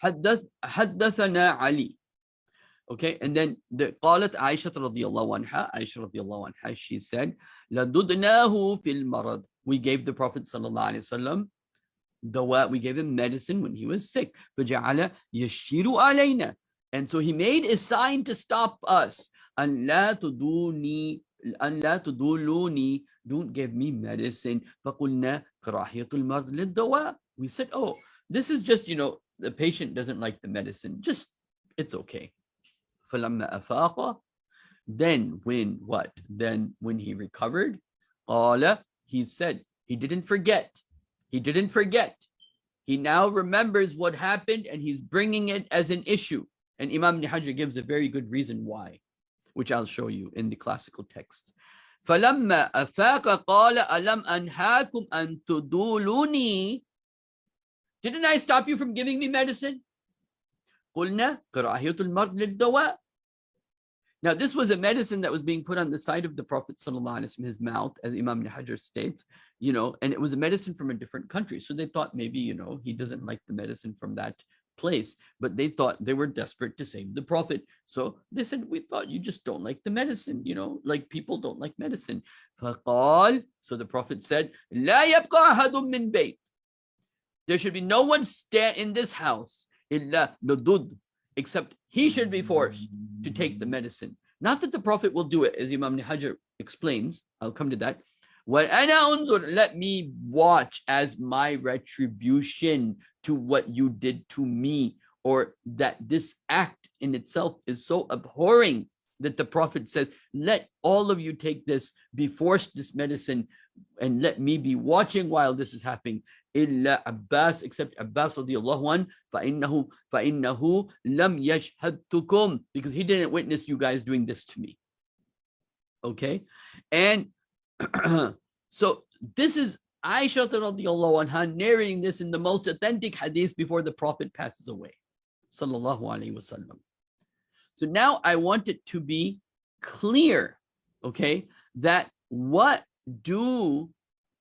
حدثنا علي. Okay, and then قالت عائشة رضي الله عنها, Aisha رضي الله عنها, she said, لددناه في المرض. We gave the Prophet صلى الله عليه وسلم دواء, we gave him medicine when he was sick. فجعل يشير علينا, and so he made a sign to stop us. أن لا تدولوني, don't give me medicine. فقلنا كراهية المرض للدواء. We said, oh, this is just, the patient doesn't like the medicine, just, it's okay. فلما أفاق, then when what? Then when he recovered, قال, he said, he didn't forget. He now remembers what happened and he's bringing it as an issue. And Imam Ibn Hajar gives a very good reason why, which I'll show you in the classical text. فلما أفاق قال ألم أنهاكم أن تدولوني? Didn't I stop you from giving me medicine? قلنا كراهية المرض للدواء. Now, this was a medicine that was being put on the side of the Prophet ﷺ, his mouth, as Imam Ibn Hajar states, and it was a medicine from a different country. So they thought maybe, he doesn't like the medicine from that place, but they thought they were desperate to save the Prophet. So they said, we thought you just don't like the medicine, like people don't like medicine. فقال, so the Prophet said, لا يبقى أحد من بيت. There should be no one in this house, إلا ندud, except he should be forced to take the medicine. Not that the Prophet will do it, as Imam Ibn Hajar explains. I'll come to that. Let me watch as my retribution to what you did to me, or that this act in itself is so abhorring that the Prophet says, let all of you take this, be forced this medicine, and let me be watching while this is happening. إلا Abbas, except Abbas radiallahu anhu, فإنه لم يشهدتكم, because he didn't witness you guys doing this to me. Okay, and so this is Aisha radiallahu anha narrating this in the most authentic hadith before the Prophet passes away, sallallahu alaihi wasallam. So now I want it to be clear, okay, that what do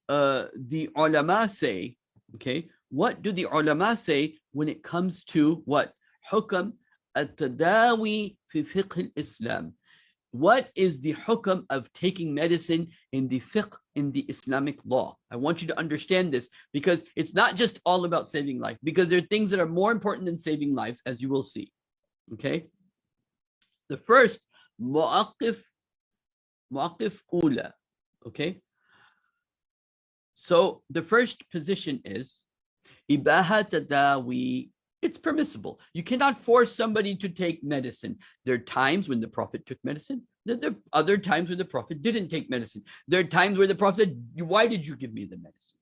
the ulama say? Okay, what do the ulama say when it comes to what? Hukam at-tadawi fi fiqh al-Islam. What is the hukam of taking medicine in the fiqh, in the Islamic law? I want you to understand this, because it's not just all about saving life, because there are things that are more important than saving lives, as you will see. Okay, the first, mu'aqif ula. Okay, so the first position is ibaha tadawi. It's permissible. You cannot force somebody to take medicine. There are times when the Prophet took medicine. There are other times when the Prophet didn't take medicine. There are times where the Prophet said, why did you give me the medicine?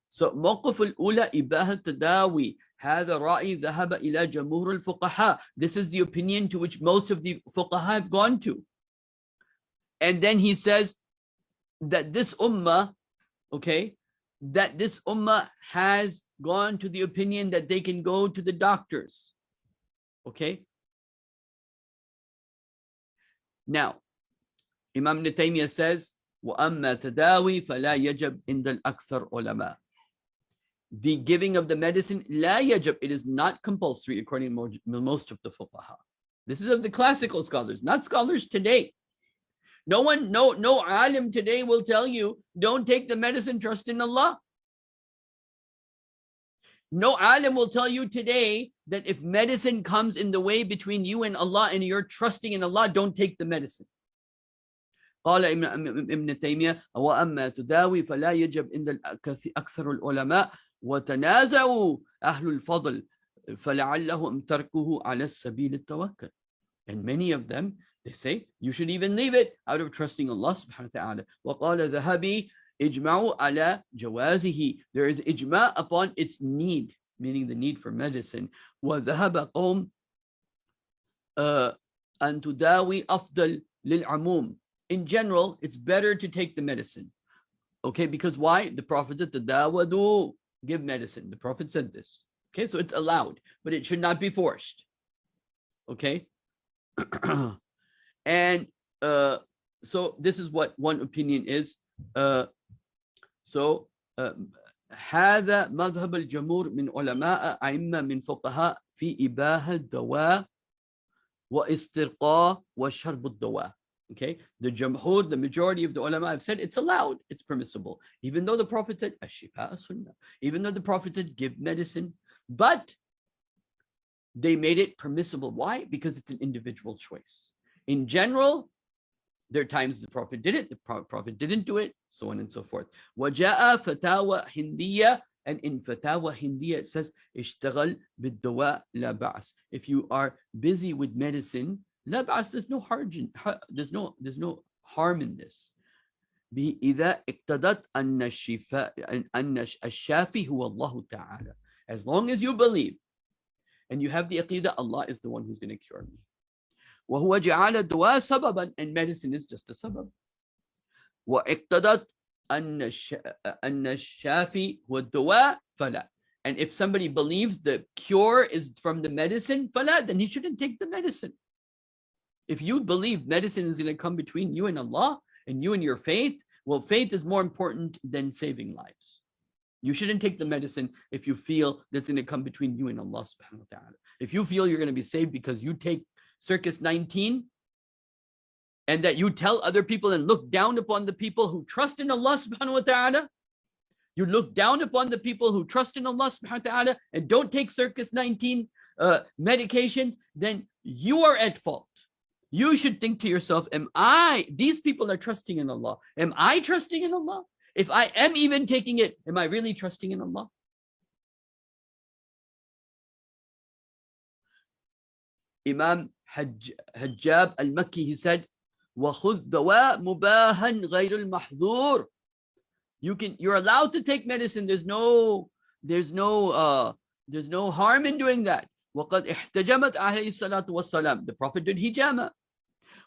So موقف الأولى إباحة التداوي هذا رأي ذهب إلى جمهور الفقهاء. This is the opinion to which most of the fuqaha have gone to. And then he says that this ummah, okay, that this ummah has gone to the opinion that they can go to the doctors. Okay. Now, Imam Ibn Taymiyyah says, وَأَمَّا تَدَاوِي فَلَا يَجَبْ إِنْدَ الْأَكْثَرُ عُلَمَاء. The giving of the medicine, لَا يَجَبْ, it is not compulsory according to most of the fuqaha. This is of the classical scholars, not scholars today. No alim today will tell you, don't take the medicine, trust in Allah. No alim will tell you today that if medicine comes in the way between you and Allah and you're trusting in Allah, don't take the medicine. قال ابن تيمية وأما تداوي فلا يجب عند أكثر العلماء وتنازعوا أهل الفضل فلعلهم تركه على السبيل التوكل. And many of them, they say, you should even leave it out of trusting Allah subhanahu wa ta'ala. وقال ذهبي إجمعوا على جوازه. There is ijma upon its need, meaning the need for medicine. وذهب قوم أن تداوي أفضل للعموم. In general, it's better to take the medicine. Okay, because why? The Prophet said, tadawadu, give medicine. The Prophet said this. Okay, so it's allowed, but it should not be forced. Okay. And so this is what one opinion is. هذا مذهب الجمهور من علماء أئمة من فقهاء في إباحة الدواء واسترقاء وشرب الدواء. Okay, the jamhur, the majority of the ulama have said it's allowed, it's permissible, even though the Prophet said ashifa sunnah, even though the Prophet said give medicine, but they made it permissible. Why? Because it's an individual choice. In general, there are times the Prophet did it, the Prophet didn't do it, so on and so forth. وَجَاءَ فَتَاوَى هِنْدِيَّةً, and in Fatawa Hindiya it says, اشتغل بالدواء لا بأس. If you are busy with medicine, لا بأس, there's no harm in this. إذا اقتضت أن الشافي هو الله تعالى. As long as you believe and you have the aqidah, Allah is the one who's going to cure me. وهو جعل الدواء سببا, and medicine is just a sabab. واقتضت أن الشافي هو الدواء فلا. And if somebody believes the cure is from the medicine, فلا, then he shouldn't take the medicine. If you believe medicine is going to come between you and Allah and you and your faith, well, faith is more important than saving lives. You shouldn't take the medicine if you feel that's going to come between you and Allah subhanahu wa ta'ala. If you feel you're going to be saved because you take Circus 19 and that you tell other people and look down upon the people who trust in Allah subhanahu wa ta'ala, you look down upon the people who trust in Allah subhanahu wa ta'ala and don't take Circus 19 medications, then you are at fault. You should think to yourself, these people are trusting in Allah. Am I trusting in Allah? If I am even taking it, am I really trusting in Allah? Imam Hajjab al-Makki, he said, وَخُذْ دَوَاء مُبَاهًا غَيْرُ الْمَحْذُورِ. You're allowed to take medicine. There's no harm in doing that. وَقَدْ احْتَجَمَتْ عَلَيْهِ الصَّلَاةُ وَالسَّلَامُ. The Prophet did hijama.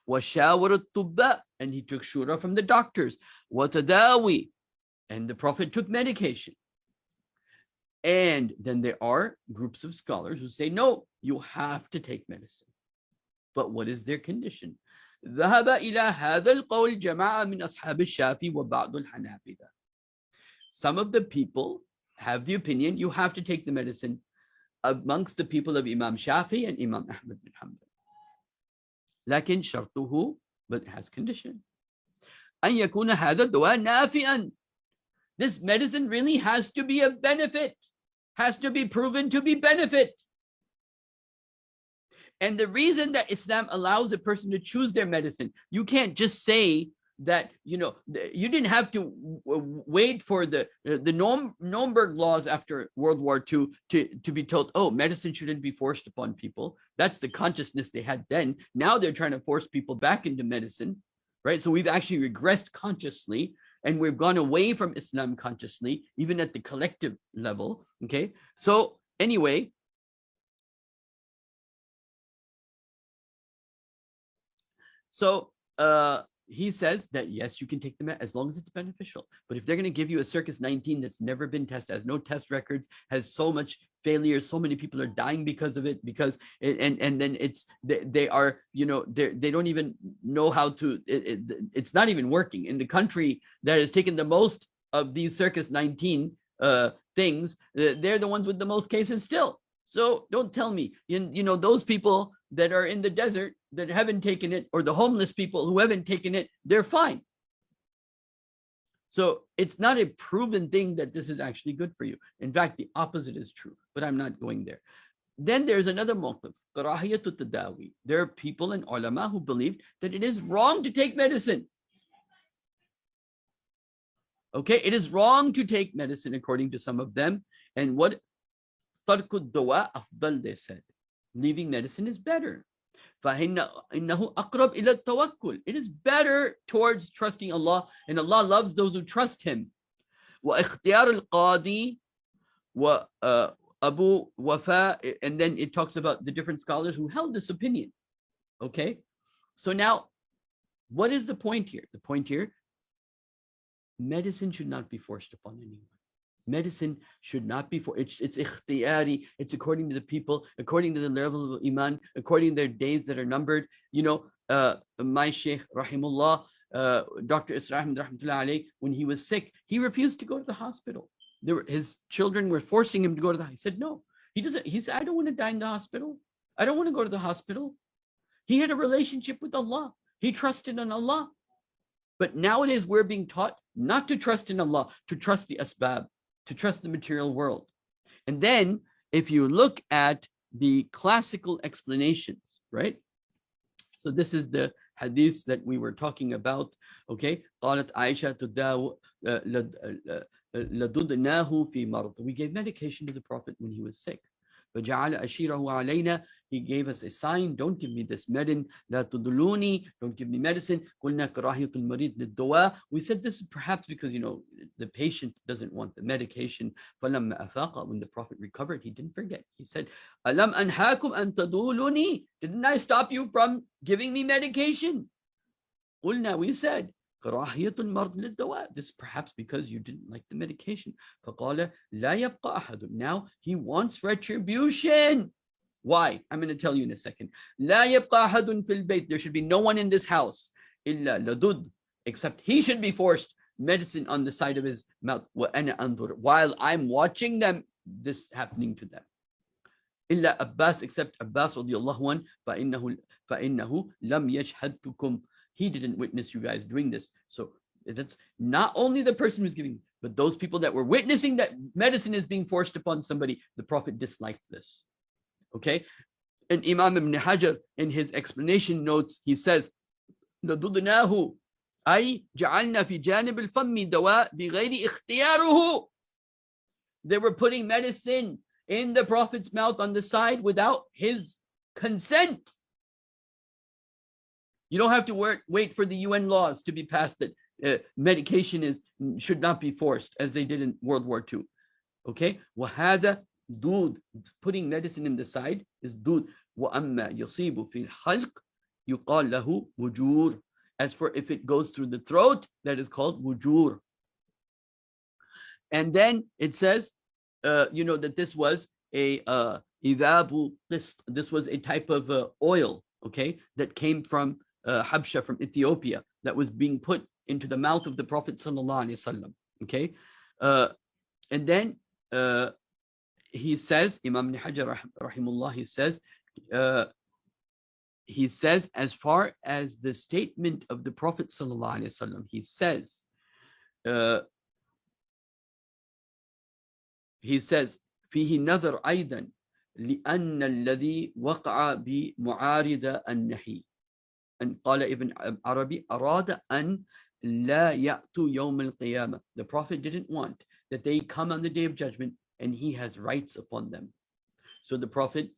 وَشَاوَرَ الطُّبَّاء, and he took shura from the doctors. وَتَدَاوِي, and the Prophet took medication. And then there are groups of scholars who say, no, you have to take medicine. But what is their condition? ذهب إلى هذا القول جماعة من أصحاب الشافعي وبعض الحنابلة. Some of the people have the opinion you have to take the medicine amongst the people of Imam Shafi and Imam Ahmad bin Hanbal. لكن شرطه, but it has condition. أن يكون هذا الدواء نافعا. This medicine really has to be a benefit, has to be proven to be benefit. And the reason that Islam allows a person to choose their medicine, you can't just say that, you didn't have to wait for the Nuremberg laws after World War II to be told, oh, medicine shouldn't be forced upon people. That's the consciousness they had then. Now they're trying to force people back into medicine, right? So we've actually regressed consciously, and we've gone away from Islam consciously, even at the collective level, okay? So anyway, he says that, yes, you can take them as long as it's beneficial. But if they're going to give you a Circus 19 that's never been tested, has no test records, has so much failure, so many people are dying because of it, and then they don't even know how to, it's not even working. In the country that has taken the most of these Circus 19 things, they're the ones with the most cases still. So don't tell me, those people that are in the desert that haven't taken it, or the homeless people who haven't taken it, they're fine. So it's not a proven thing that this is actually good for you. In fact, the opposite is true, but I'm not going there. Then there's another mawqif, karahiyatu tadawi. There are people and ulama who believe that it is wrong to take medicine. Okay, it is wrong to take medicine according to some of them. And what tarku dawa afdal, they said. Leaving medicine is better. فَإِنَّهُ أَقْرَبْ إِلَى التَّوَكُّلِ. It is better towards trusting Allah, and Allah loves those who trust Him. وَإِخْتِيَارُ الْقَاضِي وَأَبُو وَفَاء, and then it talks about the different scholars who held this opinion. Okay, so now, what is the point here? The point here, medicine should not be forced upon anyone. Medicine should not be it's ikhtiyari. It's according to the people, according to the level of iman, according to their days that are numbered. My Shaykh Rahimullah, Dr. Isra Ahmed Rahmatullah alayh, when he was sick, he refused to go to the hospital. His children were forcing him to go to the hospital. He said, no, he said, I don't want to die in the hospital. I don't want to go to the hospital. He had a relationship with Allah. He trusted in Allah. But nowadays we're being taught not to trust in Allah, to trust the asbab, to trust the material world. And then if you look at the classical explanations, right? So this is the hadith that we were talking about. Okay, قالت عائشة لددناه في مرض. We gave medication to the Prophet when he was sick. فجعل أشيره علينا. He gave us a sign. Don't give me this medicine. لا تدلوني. Don't give me medicine. قلنا كراهية المريض للدواء. We said this is perhaps because, the patient doesn't want the medication. فلما أفاق, when the Prophet recovered, he didn't forget. He said, ألم أنهاكم أن تدولوني? Didn't I stop you from giving me medication? قلنا, we said, كراهية المرض للدواء. This is perhaps because you didn't like the medication. فقال لا يبقى أحد. Now he wants retribution. Why? I'm going to tell you in a second. لا يبقى أحد في البيت. There should be no one in this house إلا لدود, except he should be forced medicine on the side of his mouth. وأنا أنظر, while I'm watching them, this happening to them. إلا Abbas, except Abbas رضي الله عنه فإنه لم يشهدكم. He didn't witness you guys doing this. So that's not only the person who's giving, but those people that were witnessing that medicine is being forced upon somebody. The Prophet disliked this. Okay? And Imam Ibn Hajar, in his explanation notes, he says, لَدُدْنَاهُ أي جعلنا في جانب الفم دواء بغير اختياره. They were putting medicine in the Prophet's mouth on the side without his consent. You don't have to wait for the UN laws to be passed that medication should not be forced, as they did in World War II. Okay? وَهَذا دود. Putting medicine in the side is dud. وَأَمَّا يَصِيبُ فِي الْحَلْقِ يُقَالْ لَهُ وُجُورٌ. As for if it goes through the throat, that is called wujur. And then it says, that this was a idhabu qist. This was a type of oil, okay, that came from Habsha, from Ethiopia, that was being put into the mouth of the Prophet sallallahu alaihi wasallam. Okay, and then he says, Imam Ibn Hajar rahimullah, he says, as far as the statement of the Prophet sallallahu alaihi wasallam, he says, فيه نظر أيضا لأن الذي وقع بمعارضة النهي. And قال Ibn Arabi أراد أن لا يأتوا يوم القيامة. The Prophet didn't want that they come on the Day of Judgment and he has rights upon them. So the Prophet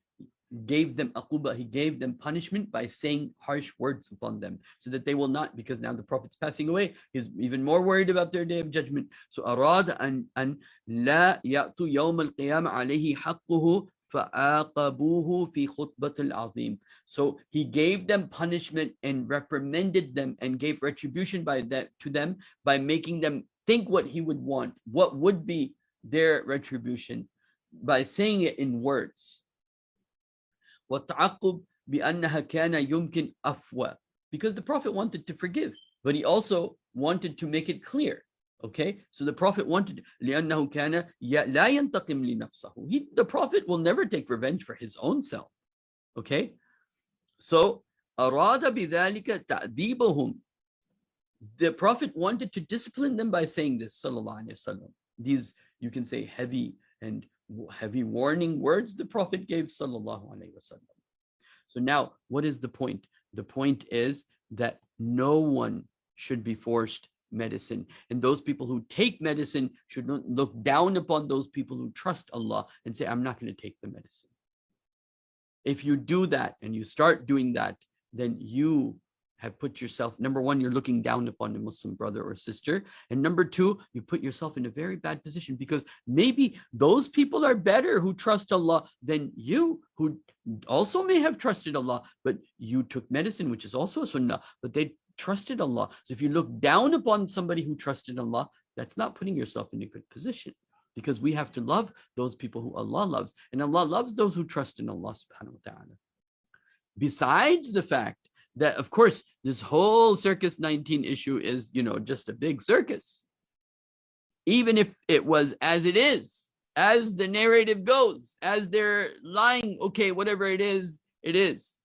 gave them aquba, he gave them punishment by saying harsh words upon them, so that they will not, because now the Prophet's passing away, he's even more worried about their Day of Judgment. So أراد أن لا يأتوا يوم القيامة عليه حقه فعاقبوه في خطبة العظيم. So he gave them punishment and reprimanded them and gave retribution to them by making them think what he would want, what would be their retribution, by saying it in words. وَالتَّعَقُّبْ بِأَنَّهَا كَانَ يُمْكِنْ أَفْوَى. Because the Prophet wanted to forgive, but he also wanted to make it clear. Okay, so the Prophet wanted, لأنه كان لا ينتقم لنفسه. The Prophet will never take revenge for his own self. Okay, so أراد بذلك تأديبهم. The Prophet wanted to discipline them by saying this, sallallahu alaihi wasallam. These, you can say, heavy warning words the Prophet gave, sallallahu alaihi wasallam. So now, what is the point? The point is that no one should be forced medicine, and those people who take medicine should not look down upon those people who trust Allah and say, I'm not going to take the medicine. If you do that and you start doing that, then you have put yourself, number one, you're looking down upon a Muslim brother or sister, and number two, you put yourself in a very bad position, because maybe those people are better who trust Allah than you, who also may have trusted Allah, but you took medicine, which is also a sunnah, but they trusted Allah. So if you look down upon somebody who trusted Allah, that's not putting yourself in a good position, because we have to love those people who Allah loves, and Allah loves those who trust in Allah subhanahu wa ta'ala. Besides the fact that, of course, this whole Circus 19 issue is, just a big circus. even if it was as it is, as the narrative goes, as they're lying, okay, whatever it is, it is.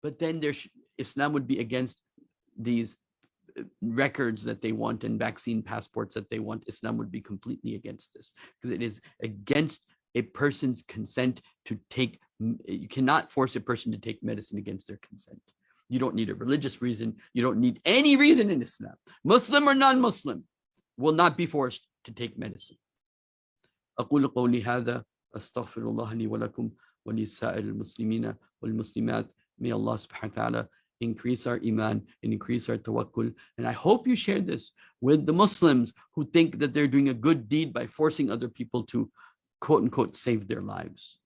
But then Islam would be against these records that they want and vaccine passports that they want. Islam would be completely against this, because it is against a person's consent to take. You cannot force a person to take medicine against their consent. You don't need a religious reason. You don't need any reason in Islam. Muslim or non-Muslim will not be forced to take medicine. أقول قولي هذا أستغفر الله لي ولكم ولسائر المسلمين والمسلمات. May Allah subhanahu wa ta'ala increase our iman and increase our tawakkul. And I hope you share this with the Muslims who think that they're doing a good deed by forcing other people to, quote unquote, save their lives.